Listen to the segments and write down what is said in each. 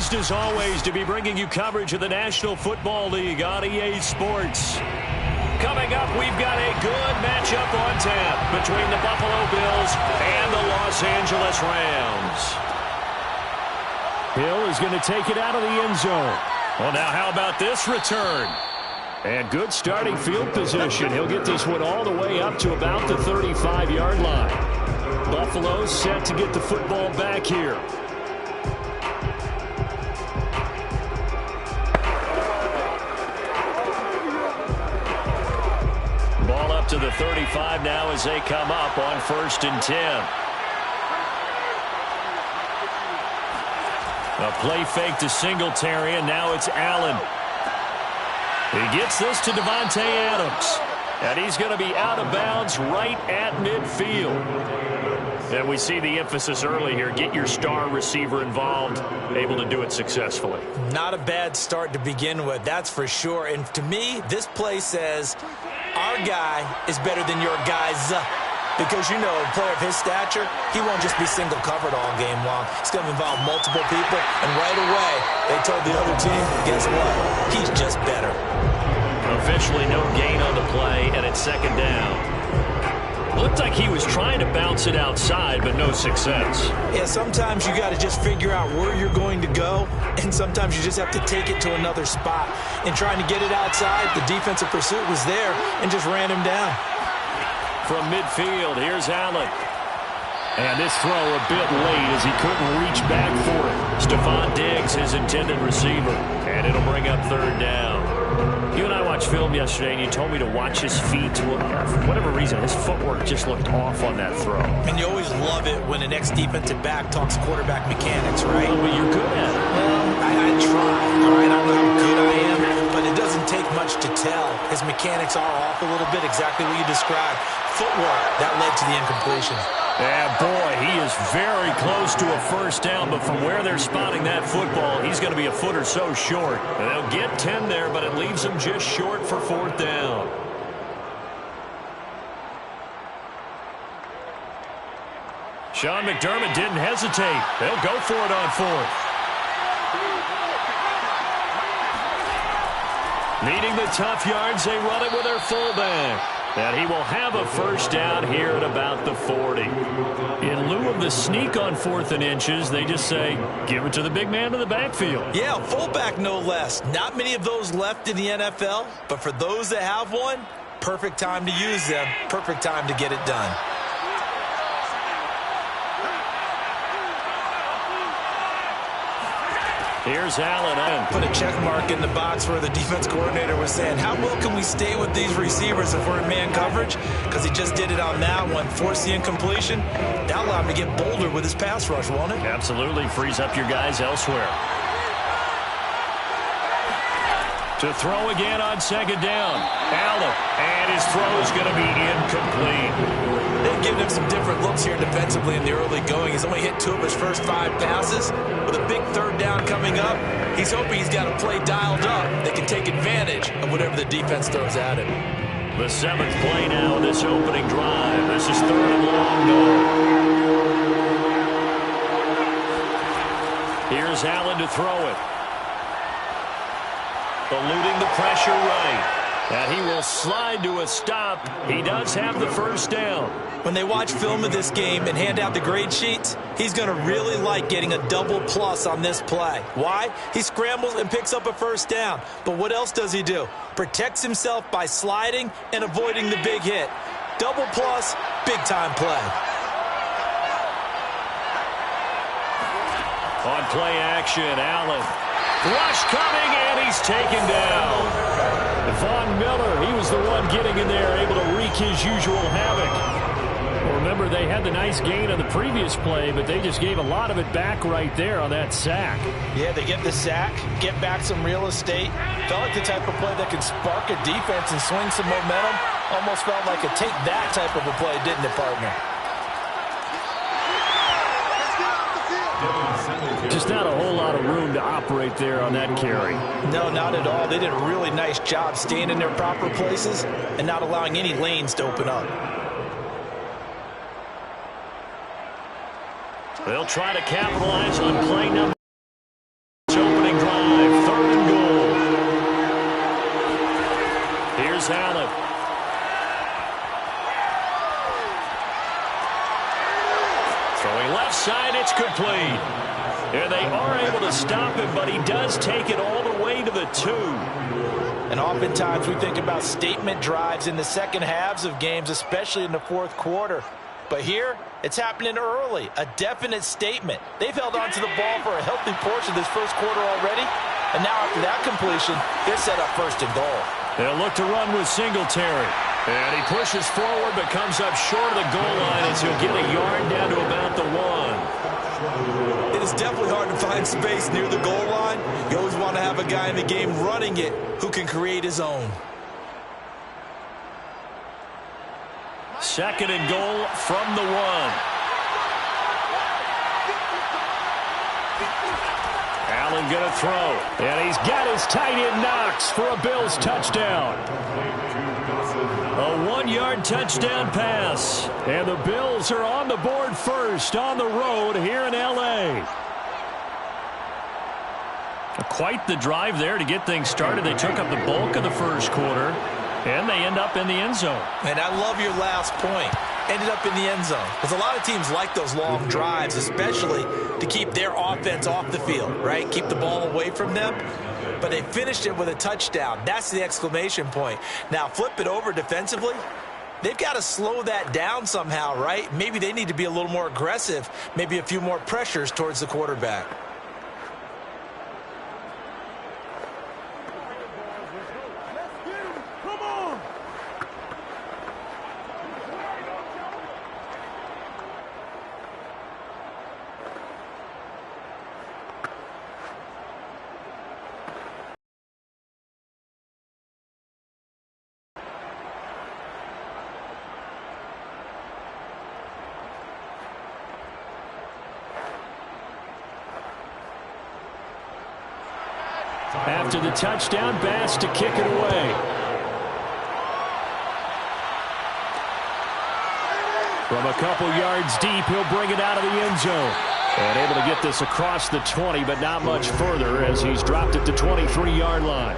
Pleased as always to be bringing you coverage of the National Football League on EA Sports. Coming up, we've got a good matchup on tap between the Buffalo Bills and the Los Angeles Rams. Hill is going to take it out of the end zone. Well, now how about this return? And good starting field position. He'll get this one all the way up to about the 35-yard line. Buffalo set to get the football back here. Ball up to the 35 now as they come up on 1st and 10. A play fake to Singletary, and now it's Allen. He gets this to Devontae Adams. And he's going to be out of bounds right at midfield. And we see the emphasis early here. Get your star receiver involved, able to do it successfully. Not a bad start to begin with, that's for sure. And to me, this play says our guy is better than your guys. Because, you know, a player of his stature, he won't just be single covered all game long. It's going to involve multiple people. And right away, they told the other team, guess what? He's just better. Officially no gain on the play, and it's 2nd down. Looked like he was trying to bounce it outside, but no success. Yeah, sometimes you got to just figure out where you're going to go, and sometimes you just have to take it to another spot. And trying to get it outside, the defensive pursuit was there and just ran him down. From midfield, here's Allen. And this throw a bit late as he couldn't reach back for it. Stephon Diggs, his intended receiver, and it'll bring up 3rd down. You and I watched film yesterday, and you told me to watch his feet. For whatever reason, his footwork just looked off on that throw. And you always love it when the next defensive back talks quarterback mechanics, right? Well, but you're good at it. Well, I try. All right, I don't know how good I am, but it doesn't take much to tell. His mechanics are off a little bit, exactly what you described. Footwork, that led to the incompletion. Yeah, boy, he is very close to a 1st down, but from where they're spotting that football, he's going to be a foot or so short. And they'll get 10 there, but it leaves him just short for 4th down. Sean McDermott didn't hesitate. They'll go for it on 4th. Needing the tough yards, they run it with their fullback. And he will have a 1st down here at about the 40. In lieu of the sneak on 4th and inches, they just say, give it to the big man in the backfield. Yeah, fullback no less. Not many of those left in the NFL, but for those that have one, perfect time to use them, perfect time to get it done. Here's Allen. Put a check mark in the box where the defense coordinator was saying, how well can we stay with these receivers if we're in man coverage? Because he just did it on that one, forced the incompletion. That allowed him to get bolder with his pass rush, won't it? Absolutely. Frees up your guys elsewhere. To throw again on 2nd down. Allen. And his throw is going to be incomplete. They've given him some different looks here defensively in the early going. He's only hit 2 of his first 5 passes. With a big 3rd down coming up, he's hoping he's got a play dialed up that can take advantage of whatever the defense throws at him. The 7th play now, this opening drive. This is 3rd and long goal. Here's Allen to throw it. Eluding the pressure right. And he will slide to a stop. He does have the 1st down. When they watch film of this game and hand out the grade sheets, he's going to really like getting a double plus on this play. Why? He scrambles and picks up a 1st down. But what else does he do? Protects himself by sliding and avoiding the big hit. Double plus, big-time play. On play action, Allen. Rush coming, and he's taken down. Von Miller, he was the one getting in there, able to wreak his usual havoc. Remember, they had the nice gain on the previous play, but they just gave a lot of it back right there on that sack. Yeah, they get the sack, get back some real estate. Felt like the type of play that could spark a defense and swing some momentum. Almost felt like a take that type of a play, didn't it, partner? Just not a whole lot of room to operate there on that carry. No, not at all. They did a really nice job staying in their proper places and not allowing any lanes to open up. They'll try to capitalize on play number. So Throwing left side, it's complete. And they are able to stop him, but he does take it all the way to the 2. And oftentimes we think about statement drives in the second halves of games, especially in the fourth quarter. But here, it's happening early, a definite statement. They've held on to the ball for a healthy portion of this first quarter already. And now after that completion, they're set up first and goal. They'll look to run with Singletary. And he pushes forward but comes up short of the goal line as he'll get a yard down to about the 1. It is definitely hard to find space near the goal line. You always want to have a guy in the game running it who can create his own. Second and goal from the 1. Allen going to throw. And he's got his tight end Knox for a Bills touchdown. A 1-yard touchdown pass. And the Bills are on the board first on the road here in L.A. Quite the drive there to get things started. They took up the bulk of the first quarter, and they end up in the end zone. And I love your last point. Ended up in the end zone. Because a lot of teams like those long drives, especially to keep their offense off the field, right? Keep the ball away from them. But they finished it with a touchdown. That's the exclamation point. Now flip it over defensively. They've got to slow that down somehow, right? Maybe they need to be a little more aggressive. Maybe a few more pressures towards the quarterback. After the touchdown, Bass to kick it away. From a couple yards deep, he'll bring it out of the end zone. And able to get this across the 20, but not much further as he's dropped it to 23-yard line.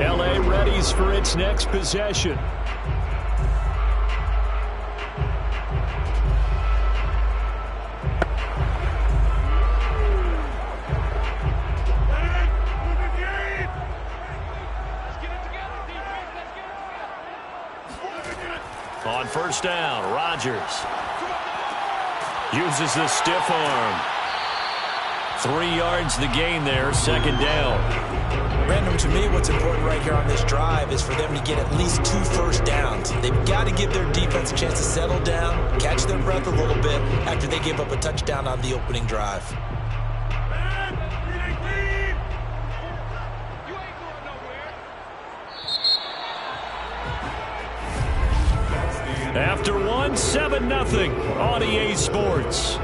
L.A. readies for its next possession. On first down, Rodgers uses the stiff arm. 3 yards the gain there, second down. Random, to me, what's important right here on this drive is for them to get at least 2 first downs. They've got to give their defense a chance to settle down, catch their breath a little bit after they give up a touchdown on the opening drive. After 1, 7-0 on EA Sports.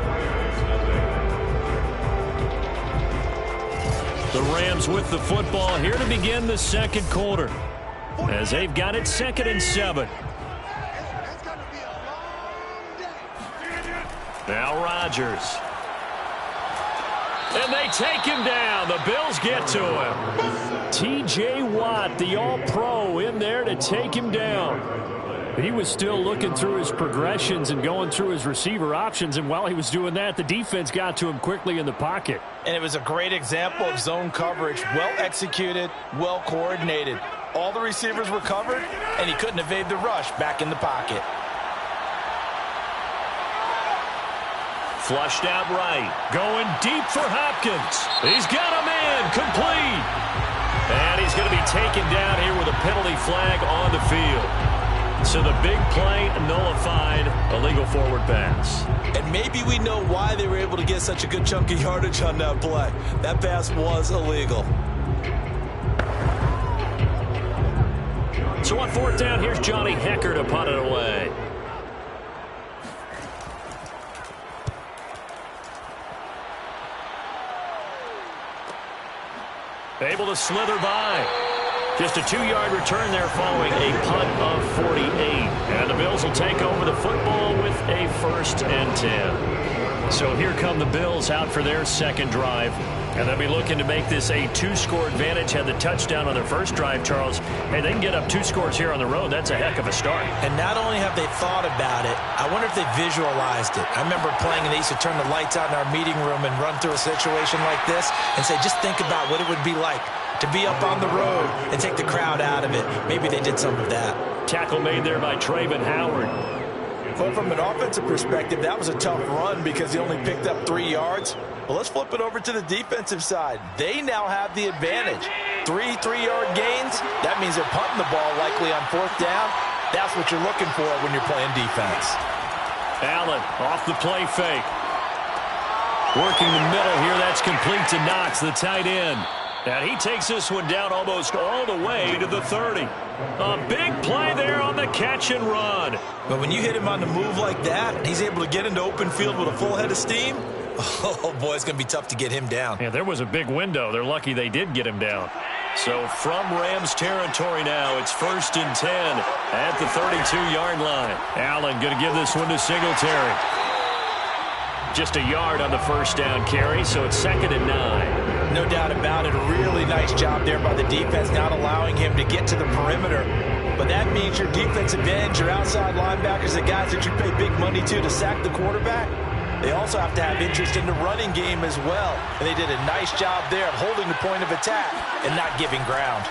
The Rams with the football here to begin the second quarter, as they've got it 2nd and 7. Now Rodgers. And they take him down. The Bills get to him. T.J. Watt, the All-Pro, in there to take him down. He was still looking through his progressions and going through his receiver options, and while he was doing that, the defense got to him quickly in the pocket. And it was a great example of zone coverage, well executed, well coordinated. All the receivers were covered, and he couldn't evade the rush back in the pocket. Flushed out right, going deep for Hopkins. He's got a man, complete. And he's going to be taken down here with a penalty flag on the field. So the big play nullified, illegal forward pass. And maybe we know why they were able to get such a good chunk of yardage on that play. That pass was illegal. So on 4th down, here's Johnny Hecker to punt it away. Able to slither by. Just a 2-yard return there following a punt of 48. And the Bills will take over the football with a 1st and 10. So here come the Bills out for their second drive. And they'll be looking to make this a two-score advantage. Had the touchdown on their first drive, Charles. Hey, they can get up 2 scores here on the road. That's a heck of a start. And not only have they thought about it, I wonder if they visualized it. I remember playing and they used to turn the lights out in our meeting room and run through a situation like this and say, just think about what it would be like to be up on the road and take the crowd out of it. Maybe they did some of that. Tackle made there by Trayvon Howard. Well, from an offensive perspective, that was a tough run because he only picked up 3 yards. Well, let's flip it over to the defensive side. They now have the advantage. 3 3-yard gains. That means they're punting the ball likely on 4th down. That's what you're looking for when you're playing defense. Allen off the play fake. Working the middle here. That's complete to Knox, the tight end. And he takes this one down almost all the way to the 30. A big play there on the catch and run. But when you hit him on the move like that, and he's able to get into open field with a full head of steam, oh, boy, it's going to be tough to get him down. Yeah, there was a big window. They're lucky they did get him down. So from Rams territory now, it's 1st and 10 at the 32-yard line. Allen going to give this one to Singletary. Just a yard on the first down carry, so it's 2nd and 9. No doubt about it. A really nice job there by the defense, not allowing him to get to the perimeter. But that means your defensive ends, your outside linebackers, the guys that you pay big money to sack the quarterback, they also have to have interest in the running game as well. And they did a nice job there of holding the point of attack and not giving ground.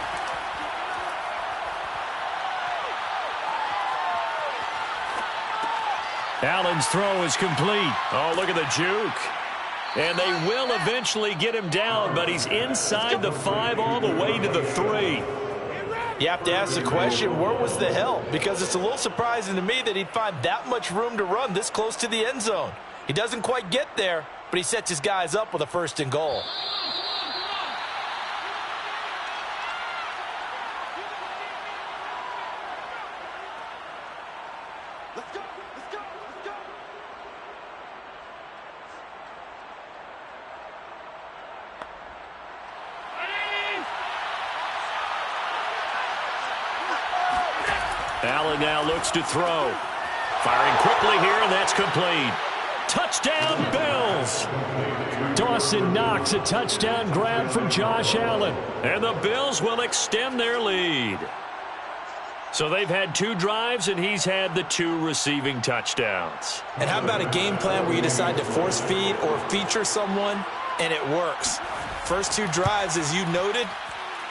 Allen's throw is complete. Oh, look at the juke. And they will eventually get him down, but he's inside the 5 all the way to the 3. You have to ask the question, where was the help? Because it's a little surprising to me that he'd find that much room to run this close to the end zone. He doesn't quite get there, but he sets his guys up with a 1st and goal. Allen now looks to throw. Firing quickly here, and that's complete. Touchdown, Bills! Dawson Knox, a touchdown grab from Josh Allen. And the Bills will extend their lead. So they've had 2 drives, and he's had the 2 receiving touchdowns. And how about a game plan where you decide to force feed or feature someone, and it works? First 2 drives, as you noted,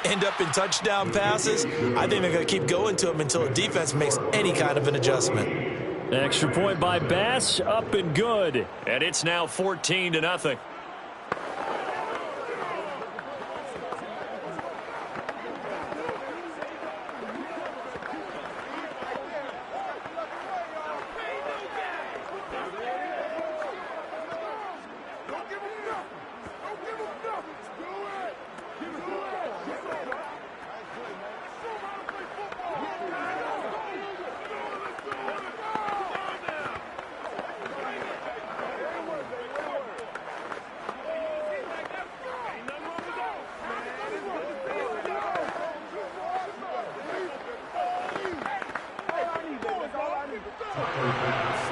end up in touchdown passes. I think they're going to keep going to them until the defense makes any kind of an adjustment. Extra point by Bass, up and good. And it's now 14-0.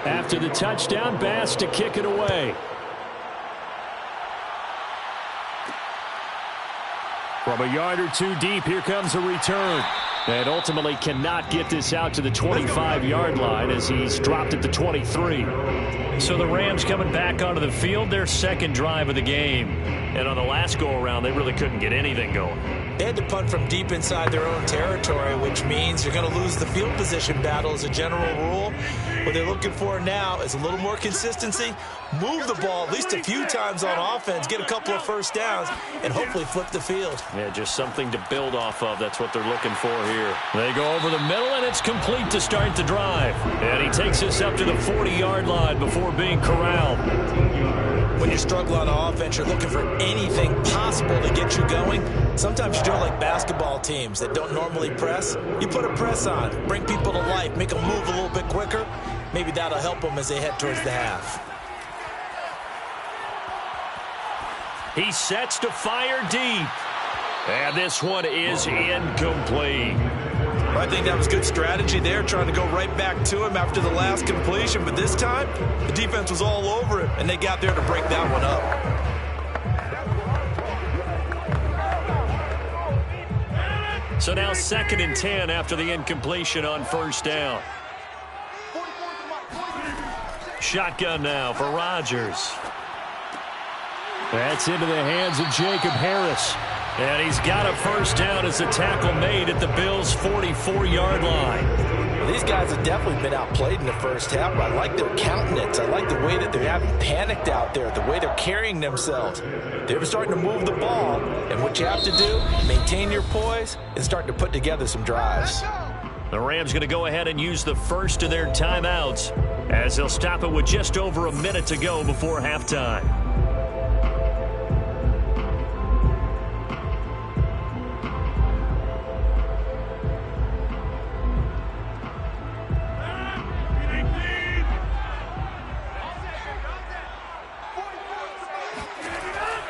After the touchdown, Bass to kick it away. From a yard or 2 deep, here comes a return. And ultimately cannot get this out to the 25-yard line as he's dropped at the 23. So the Rams coming back onto the field, their 2nd drive of the game. And on the last go-around, they really couldn't get anything going. They had to punt from deep inside their own territory, which means you're going to lose the field position battle as a general rule. What they're looking for now is a little more consistency, move the ball at least a few times on offense, get a couple of first downs, and hopefully flip the field. Yeah, just something to build off of. That's what they're looking for here. They go over the middle, and it's complete to start the drive. And he takes us up to the 40-yard line before being corralled. When you struggle on offense, you're looking for anything possible to get you going. Sometimes you do it like basketball teams that don't normally press. You put a press on, bring people to life, make them move a little bit quicker. Maybe that'll help them as they head towards the half. He sets to fire deep. And this one is incomplete. I think that was good strategy there, trying to go right back to him after the last completion. But this time, the defense was all over him, and they got there to break that one up. So now 2nd and 10 after the incompletion on first down. Shotgun now for Rodgers. That's into the hands of Jacob Harris. And he's got a first down as the tackle made at the Bills' 44-yard line. Well, these guys have definitely been outplayed in the first half, but I like their countenance. I like the way that they're having panicked out there, the way they're carrying themselves. They're starting to move the ball, and what you have to do, maintain your poise and start to put together some drives. The Rams going to go ahead and use the first of their timeouts as they'll stop it with just over a minute to go before halftime.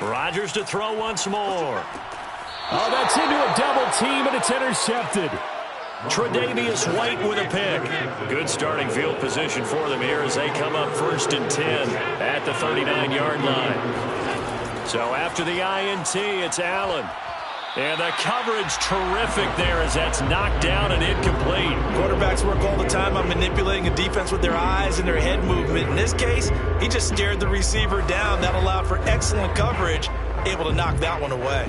Rodgers to throw once more. Oh, that's into a double team, and it's intercepted. Tre'Davious White with a pick. Good starting field position for them here as they come up 1st and 10 at the 39-yard line. So after the INT, it's Allen. And the coverage terrific there as that's knocked down and incomplete. Quarterbacks work all the time on manipulating a defense with their eyes and their head movement. In this case, he just stared the receiver down. That allowed for excellent coverage, able to knock that one away.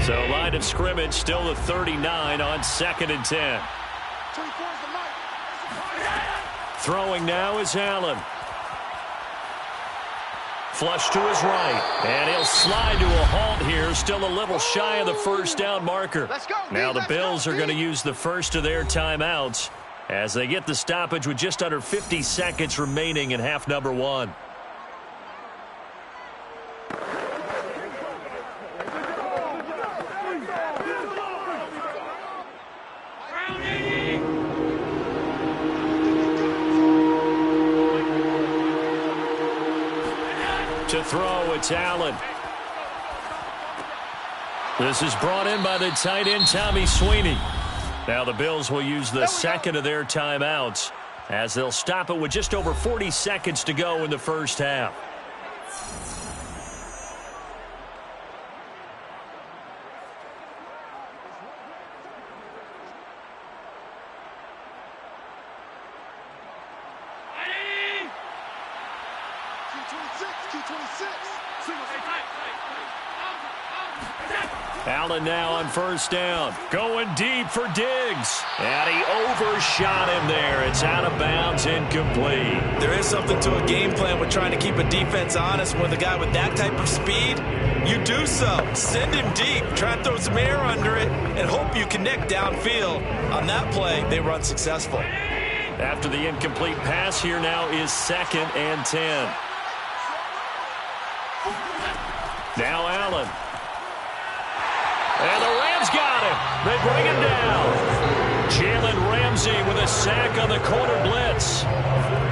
So line of scrimmage still the 39 on 2nd and 10. Throwing now is Allen. Flush to his right, and he'll slide to a halt here, still a little shy of the first down marker. Now the Bills are going to use the first of their timeouts as they get the stoppage with just under 50 seconds remaining in half number 1. To throw, it's Allen. This is brought in by the tight end, Tommy Sweeney. Now the Bills will use the second of their timeouts as they'll stop it with just over 40 seconds to go in the first half. Allen now on first down. Going deep for Diggs. And he overshot him there. It's out of bounds, incomplete. There is something to a game plan with trying to keep a defense honest. With a guy with that type of speed, you do so. Send him deep. Try and throw some air under it and hope you connect downfield. On that play, they run successful. After the incomplete pass, here now is 2nd and 10. Now Allen. And the Rams got him. They bring him down. Jalen Ramsey with a sack on the corner blitz.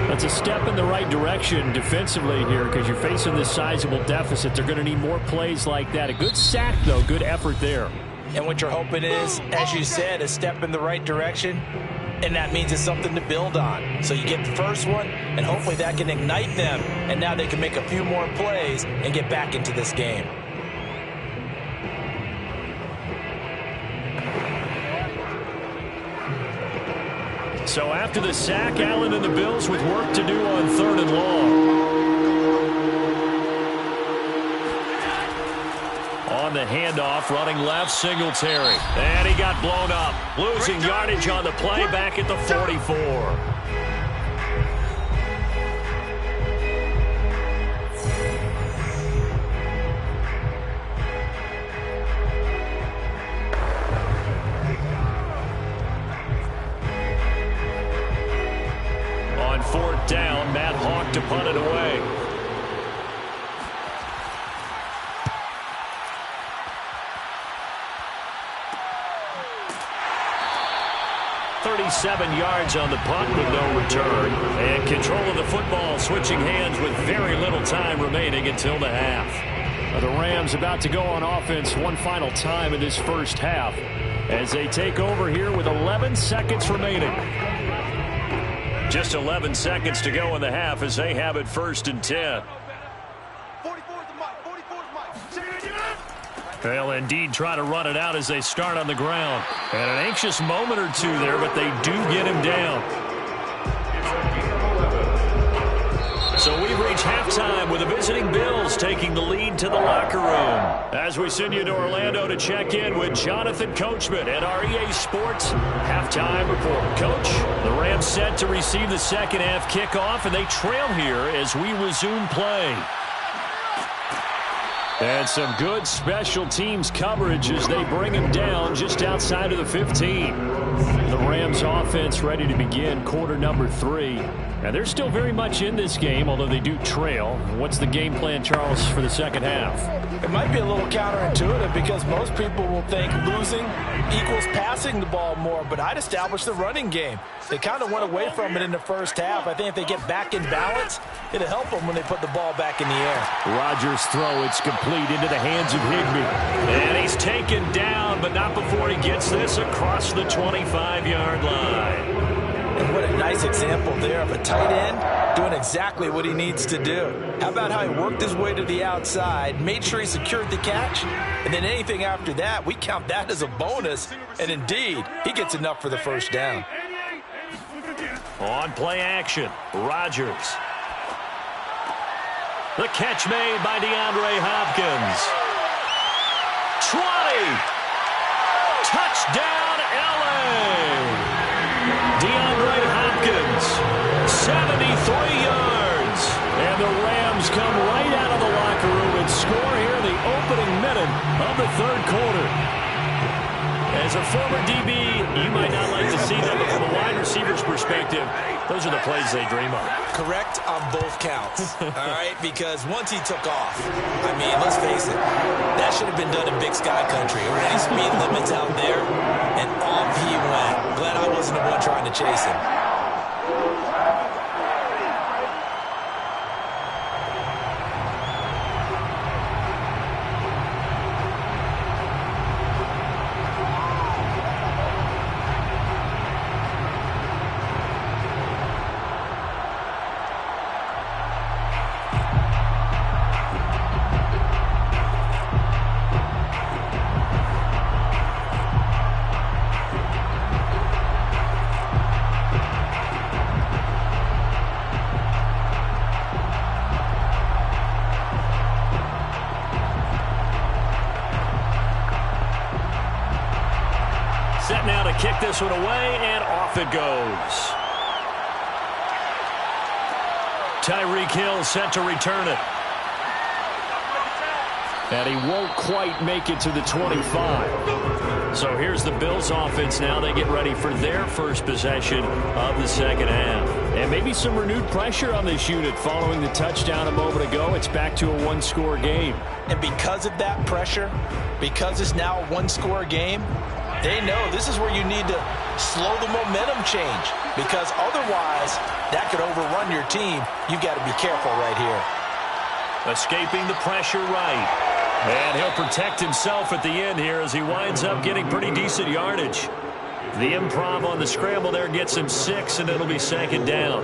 That's a step in the right direction defensively here because you're facing this sizable deficit. They're going to need more plays like that. A good sack, though. Good effort there. And what you're hoping is, as you said, a step in the right direction, and that means it's something to build on. So you get the first one, and hopefully that can ignite them, and now they can make a few more plays and get back into this game. So after the sack, Allen and the Bills with work to do on 3rd and long. On the handoff, running left, Singletary. And he got blown up. Losing yardage on the play back at the 44. On 4th down, Matt Hawk to punt it away. .37 yards on the punt with no return. And control of the football, switching hands with very little time remaining until the half. The Rams about to go on offense one final time in this first half. as they take over here with 11 seconds remaining. Just 11 seconds to go in the half as they have it 1st and 10. They'll indeed try to run it out as they start on the ground. And an anxious moment or two there, but they do get him down. So we've reached halftime with the visiting Bills taking the lead to the locker room. As we send you to Orlando to check in with Jonathan Coachman at our EA Sports halftime report. Coach, the Rams set to receive the second half kickoff, and they trail here as we resume play. And some good special teams coverage as they bring him down just outside of the 15. The Rams offense ready to begin quarter number 3. And they're still very much in this game, although they do trail. What's the game plan, Charles, for the second half? It might be a little counterintuitive because most people will think losing equals passing the ball more, but I'd establish the running game. They kind of went away from it in the first half. I think if they get back in balance, it'll help them when they put the ball back in the air. Rodgers' throw, it's complete into the hands of Higbee. And he's taken down, but not before he gets this across the 25-yard line. And what a nice example there of a tight end doing exactly what he needs to do. How about how he worked his way to the outside, made sure he secured the catch, and then anything after that, we count that as a bonus. And indeed, he gets enough for the first down. On play action, Rodgers. The catch made by DeAndre Hopkins. 20. Touchdown, LA. DeAndre Hopkins, 73 yards. And the Rams come right out of the locker room and score here in the opening minute of the third quarter. As a former DB, you might not like to see them, but from a wide receiver's perspective, those are the plays they dream of. Correct on both counts, all right? Because once he took off, I mean, let's face it, that should have been done in Big Sky Country. Already speed limits out there, and off he went. Glad I wasn't the one trying to chase him. Set now to kick this one away, and off it goes. Tyreek Hill set to return it. And he won't quite make it to the 25. So here's the Bills offense now. They get ready for their first possession of the second half. And maybe some renewed pressure on this unit following the touchdown a moment ago. It's back to a one-score game. And because of that pressure, because it's now a one-score game, they know this is where you need to slow the momentum change, because otherwise that could overrun your team. You've got to be careful right here. Escaping the pressure right. And he'll protect himself at the end here as he winds up getting pretty decent yardage. The improv on the scramble there gets him 6, and it'll be second down.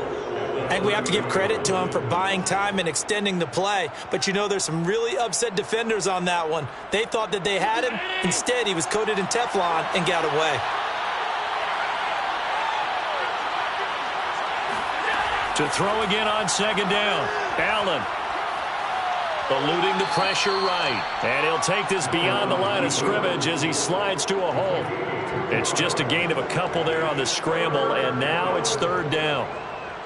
I think we have to give credit to him for buying time and extending the play. But, you know, there's some really upset defenders on that one. They thought that they had him. Instead, he was coated in Teflon and got away. To throw again on second down. Allen eluding the pressure right. And he'll take this beyond the line of scrimmage as he slides to a hole. It's just a gain of a couple there on the scramble, and now it's third down.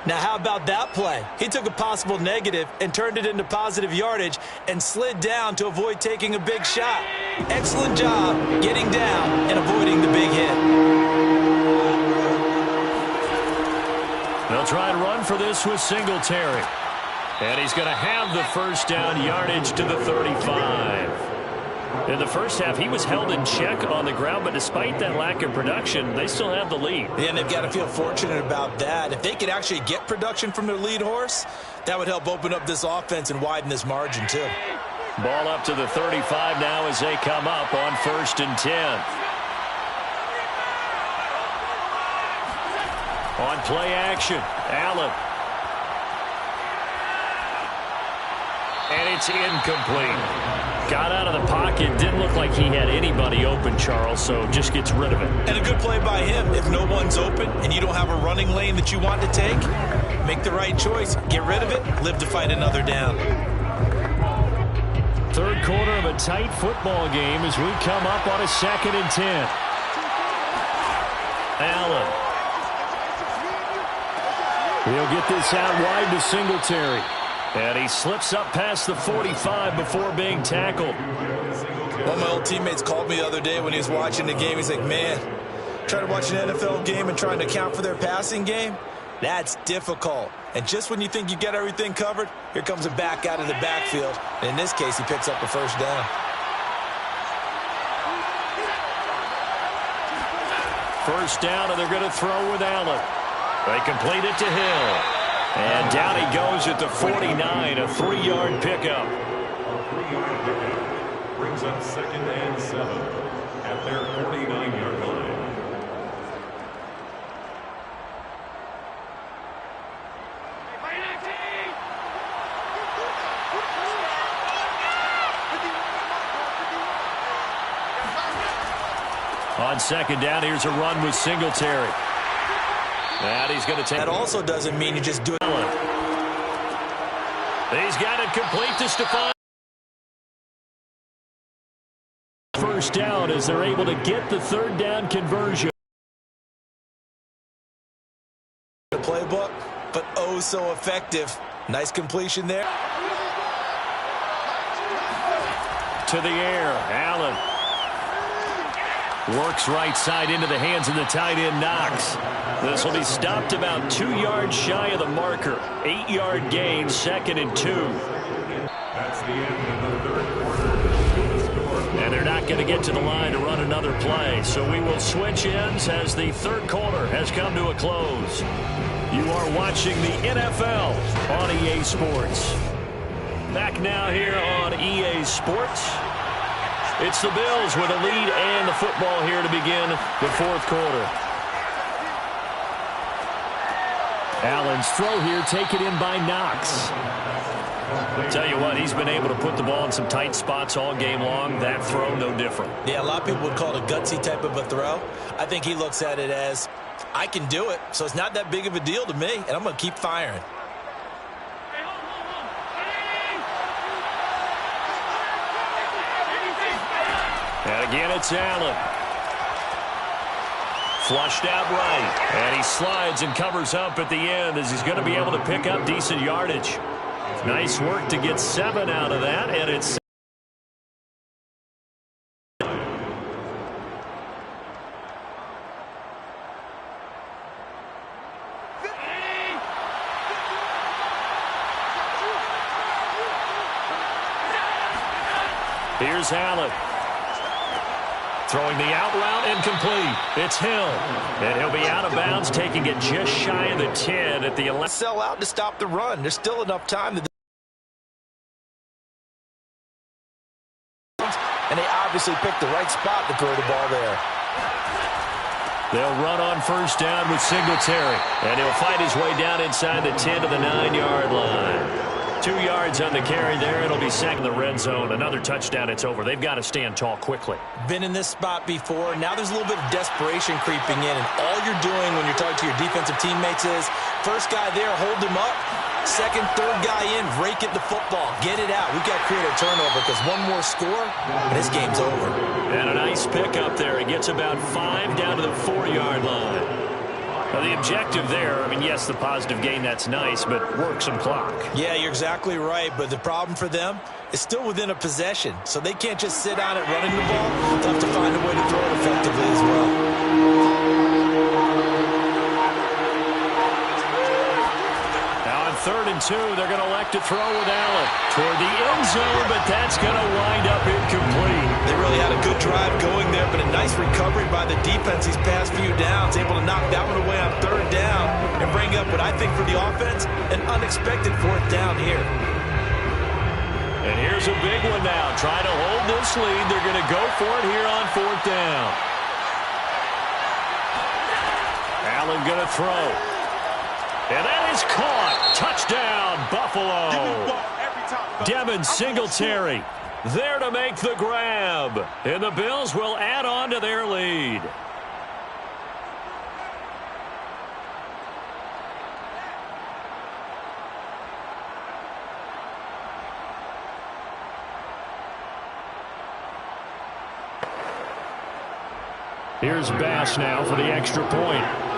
Now, how about that play? He took a possible negative and turned it into positive yardage and slid down to avoid taking a big shot. Excellent job getting down and avoiding the big hit. They'll try and run for this with Singletary. And he's going to have the first down, yardage to the 35. In the first half, he was held in check on the ground, but despite that lack of production, they still have the lead. Yeah, and they've got to feel fortunate about that. If they could actually get production from their lead horse, that would help open up this offense and widen this margin too. Ball up to the 35 now as they come up on 1st and 10. On play action, Allen. And it's incomplete. Got out of the pocket. Didn't look like he had anybody open, Charles, so just gets rid of it. And a good play by him. If no one's open and you don't have a running lane that you want to take, make the right choice. Get rid of it. Live to fight another down. Third quarter of a tight football game as we come up on a 2nd and 10. Allen. He'll get this out wide to Singletary. And he slips up past the 45 before being tackled. One of my old teammates called me the other day when he was watching the game. He's like, man, trying to watch an NFL game and trying to account for their passing game, that's difficult. And just when you think you get everything covered, here comes a back out of the backfield. And in this case, he picks up a first down. First down, and they're going to throw with Allen. They complete it to Hill. And down he goes at the 49, a 3-yard pickup. Brings up 2nd and 7 at their 49-yard line. On 2nd down, here's a run with Singletary. And he's going to take. That also doesn't mean you just do it. He's got it complete to Stephon. First down as they're able to get the 3rd down conversion. The playbook, but oh so effective. Nice completion there. To the air, Allen. Works right side into the hands of the tight end, Knox. This will be stopped about 2 yards shy of the marker. 8-yard gain, 2nd and 2. That's the end of the 3rd quarter. And they're not going to get to the line to run another play. So we will switch ends as the 3rd quarter has come to a close. You are watching the NFL on EA Sports. Back now here on EA Sports. It's the Bills with a lead and the football here to begin the 4th quarter. Allen's throw here taken in by Knox. Tell you what, he's been able to put the ball in some tight spots all game long. That throw, no different. Yeah, a lot of people would call it a gutsy type of a throw. I think he looks at it as, I can do it, so it's not that big of a deal to me, and I'm going to keep firing. And again, it's Allen. Flushed out right. And he slides and covers up at the end as he's going to be able to pick up decent yardage. Nice work to get 7 out of that, and it's here's Allen. Throwing the out route incomplete. It's Hill. And he'll be out of bounds, taking it just shy of the 10 at the 11. Sell out to stop the run. There's still enough time to. And they obviously picked the right spot to throw the ball there. They'll run on first down with Singletary. And he'll fight his way down inside the 10 to the 9-yard line. 2 yards on the carry there. It'll be second in the red zone. Another touchdown, it's over. They've got to stand tall quickly. Been in this spot before. Now there's a little bit of desperation creeping in, and all you're doing when you're talking to your defensive teammates is, first guy there, hold him up. Second, third guy in, rake at the football. Get it out. We've got to create a turnover because one more score, and this game's over. And a nice pick up there. He gets about 5 down to the 4-yard line. Well, the objective there, I mean, yes, the positive gain, that's nice, but work some clock. Yeah, you're exactly right, but the problem for them is still within a possession, so they can't just sit on it running the ball. They'll have to find a way to throw it effectively as well. Now on 3rd and 2, they're going to elect to throw with Allen toward the end zone, but that's going to wind up incomplete. They really had a good drive going there, but a nice recovery by the defense these past few downs, able to knock that one away on 3rd down and bring up what I think for the offense, an unexpected 4th down here. And here's a big one now. Trying to hold this lead. They're going to go for it here on 4th down. Allen going to throw. And that is caught. Touchdown, Buffalo. Devin Singletary there to make the grab. And the Bills will add on to their lead. Here's Bass now for the extra point.